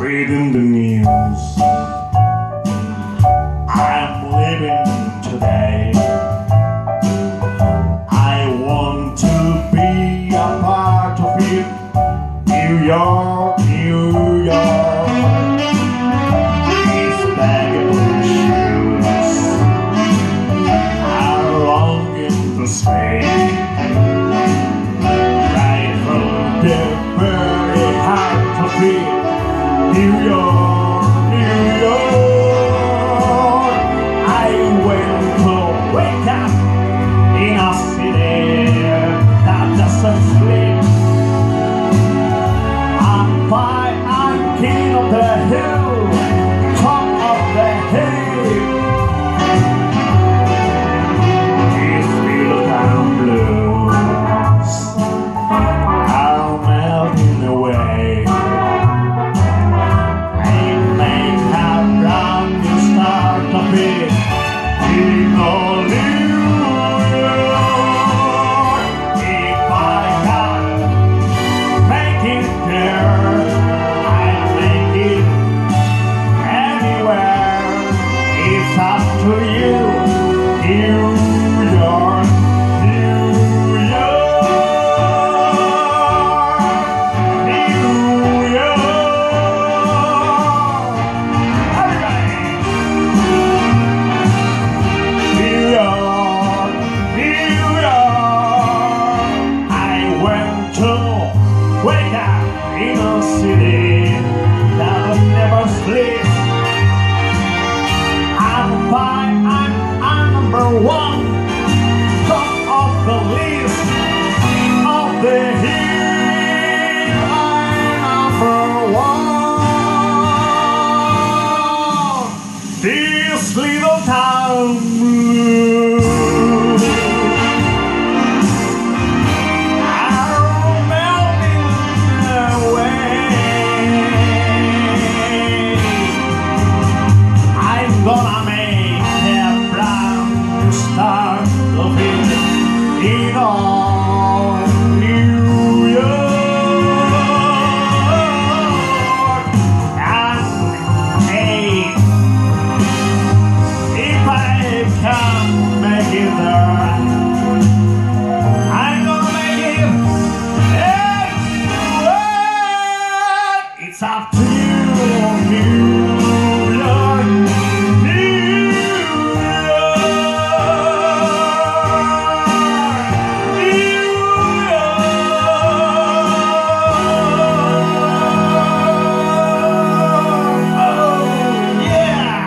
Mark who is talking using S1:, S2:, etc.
S1: reading the news. I'm living today. I want to be a part of it. New York, New York. These baggy shoes are longing to stay. Right from the very heart of it. New York, New York. I went to wake up in a city that doesn't sleep. I'm fine, I'm king of the hill, top of the hill. These little town blues are melting away. In all New York, if I can make it there, I'll make it anywhere. It's up to you, New York, New York, New York. Everybody! New York, New York. I went to wake up in a city that will never sleep. I'm fine, I'm number one, top of the list, of the hill, I'm number one. This little town are melting away. I'm gonna make a plan to start living in all New York. And hey, if I can make it there, I'm gonna make it anywhere. It's up to you, New York, New York, New York. Oh, yeah.